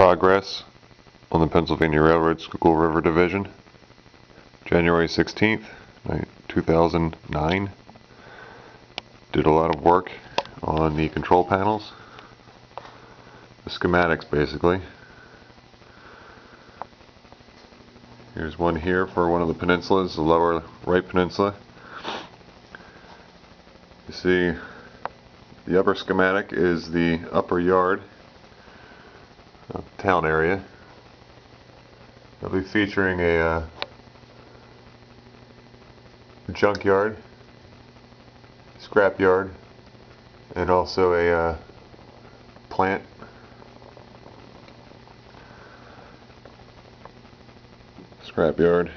progress on the Pennsylvania Railroad Schuylkill River Division, January 16th, 2009. Did a lot of work on the control panels, the schematics basically. Here's one here for one of the peninsulas, the lower right peninsula. You see the upper schematic is the upper yard town area. I'll be featuring a junkyard, scrap yard, and also a plant. Scrap yard,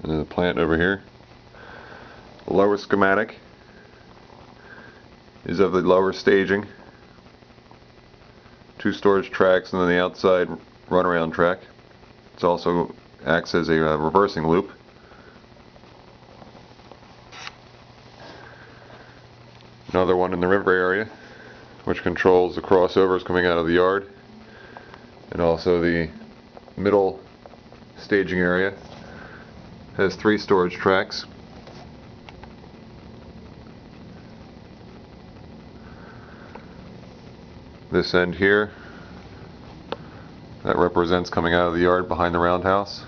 and then the plant over here. The lower schematic is of the lower staging, 2 storage tracks, and then the outside runaround track. It also acts as a reversing loop. Another one in the river area, which controls the crossovers coming out of the yard, and also the middle staging area has 3 storage tracks. This end here, that represents coming out of the yard behind the roundhouse,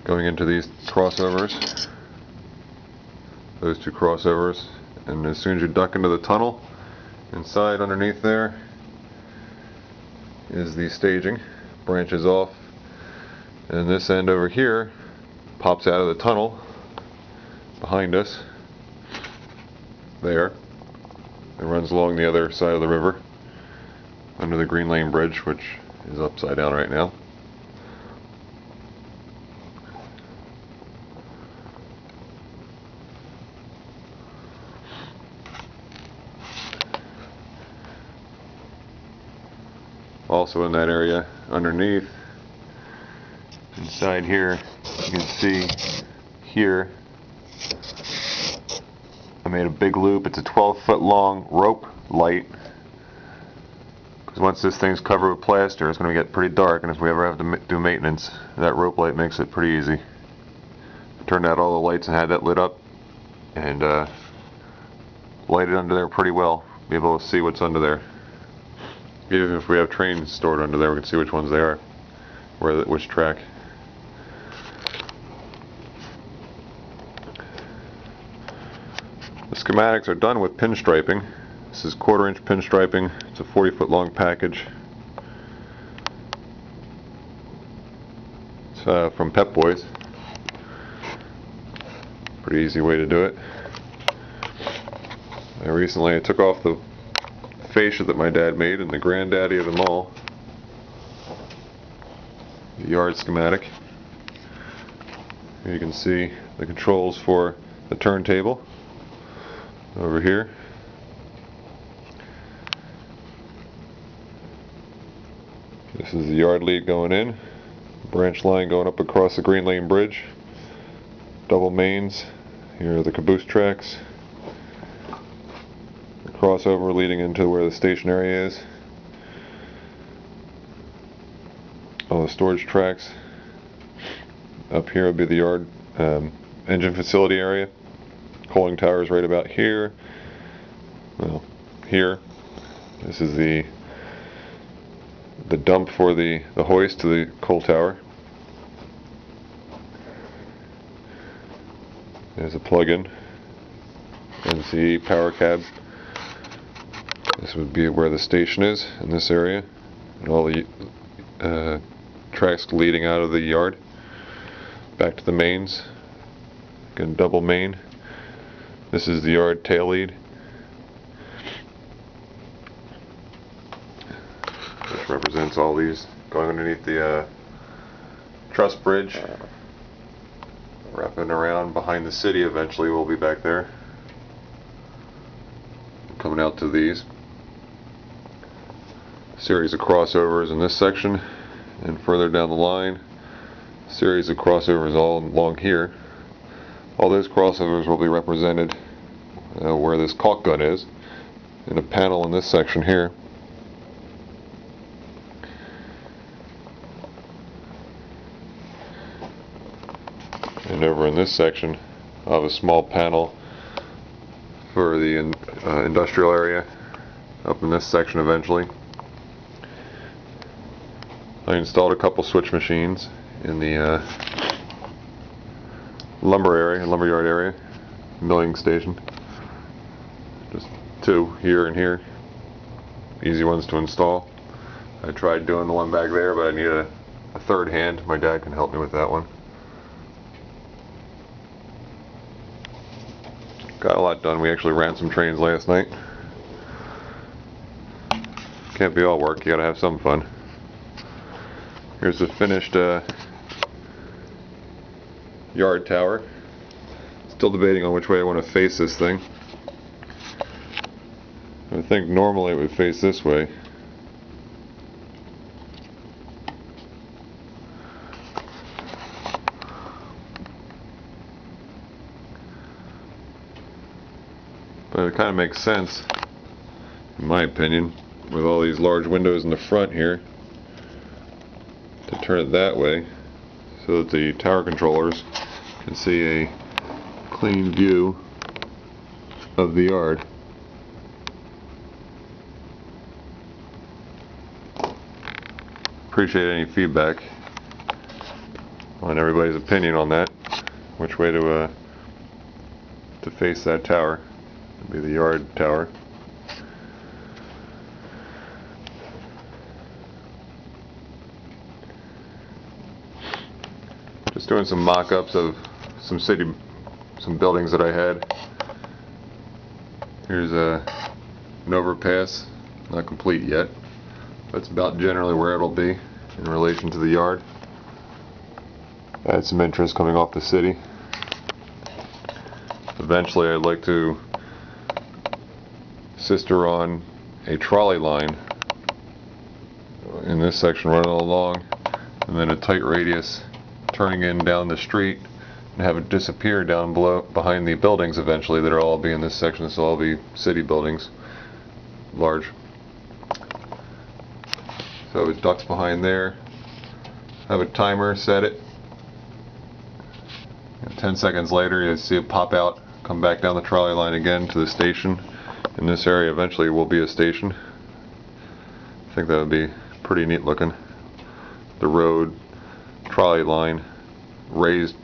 going into these crossovers, those 2 crossovers, and as soon as you duck into the tunnel, inside underneath there is the staging, branches off, and this end over here pops out of the tunnel behind us there and runs along the other side of the river under the Green Lane Bridge, which is upside down right now. Also in that area underneath, inside here, you can see here I made a big loop. It's a 12-foot long rope light, because once this thing's covered with plaster, it's going to get pretty dark, and if we ever have to do maintenance, that rope light makes it pretty easy. I turned out all the lights and had that lit up, and lighted under there pretty well. Be able to see what's under there. Even if we have trains stored under there, we can see which ones they are, which track. The schematics are done with pinstriping. This is 1/4-inch pinstriping. It's a 40-foot long package. It's from Pep Boys. Pretty easy way to do it. Recently I took off the fascia that my dad made, and the granddaddy of them all, the yard schematic. Here you can see the controls for the turntable over here. This is the yard lead going in, branch line going up across the Green Lane Bridge, double mains. Here are the caboose tracks, the crossover leading into where the station area is, all the storage tracks. Up here will be the yard engine facility area. Coaling tower is right about here. Well, here. This is the dump for the hoist to the coal tower. There's a plug-in. NCE power cab. This would be where the station is in this area, and all the tracks leading out of the yard back to the mains. Again, double main. This is the yard tail lead, which represents all these going underneath the truss bridge, wrapping around behind the city. Eventually we'll be back there, coming out to these series of crossovers in this section, and further down the line, series of crossovers all along here. All those crossovers will be represented where this caulk gun is, in a panel in this section here. And over in this section, I'll have a small panel for the industrial area up in this section eventually. I installed a couple switch machines in the lumberyard area, milling station. Just two here and here, easy ones to install. I tried doing the one back there, but I need a third hand. My dad can help me with that one. Got a lot done. We actually ran some trains last night. Can't be all work, you gotta have some fun. Here's the finished yard tower. Still debating on which way I want to face this thing. I think normally it would face this way. But it kind of makes sense, in my opinion, with all these large windows in the front here, to turn it that way so that the tower controllers can see a clean view of the yard. Appreciate any feedback on everybody's opinion on that, which way to face that tower. It'll be the yard tower. Just doing some mock-ups of some buildings that I had. Here's an overpass, not complete yet. That's about generally where it'll be in relation to the yard. I had some interest coming off the city. Eventually I'd like to sister on a trolley line in this section running along, and then a tight radius turning in down the street and have it disappear down below behind the buildings eventually that will all be in this section. This will all be city buildings, large. So it ducks behind there. Have a timer, set it. 10 seconds later you see it pop out, come back down the trolley line again to the station. In this area eventually will be a station. I think that would be pretty neat looking. The road, trolley line, raised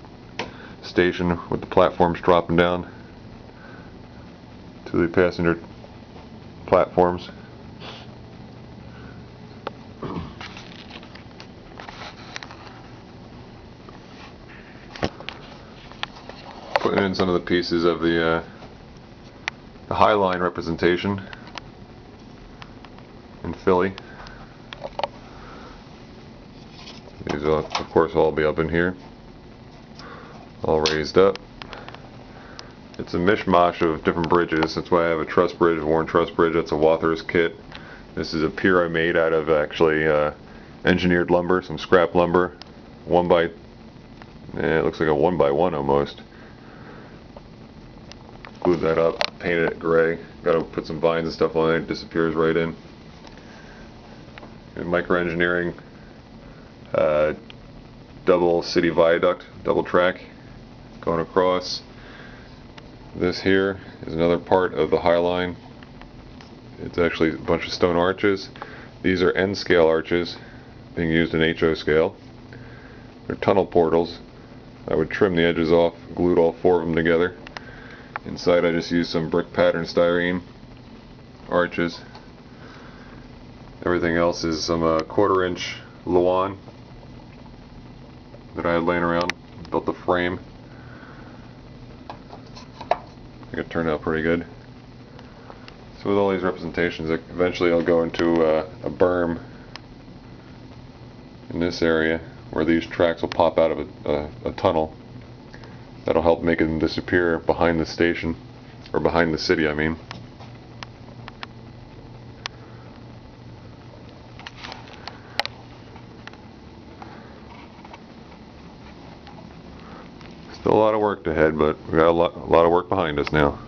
station with the platforms dropping down to the passenger platforms. Putting in some of the pieces of the High Line representation in Philly. These will, of course, all be up in here, all raised up. It's a mishmash of different bridges. That's why I have a truss bridge, worn truss bridge. That's a Wathers kit. This is a pier I made out of actually engineered lumber, some scrap lumber. It looks like a 1x1 almost. Glued that up, painted it gray. Got to put some vines and stuff on it. It disappears right in. And micro-engineering double city viaduct, double track going across. This here is another part of the High Line. It's actually a bunch of stone arches. These are N scale arches being used in HO scale. They're tunnel portals. I would trim the edges off, glued all four of them together. Inside I just used some brick pattern styrene arches. Everything else is some 1/4 inch Luan that I had laying around. Built the frame. I think it turned out pretty good. So with all these representations, eventually I'll go into a berm in this area where these tracks will pop out of a tunnel. That'll help make them disappear behind the station, or behind the city, I mean. Still a lot of work ahead, but we got a lot of work behind us now.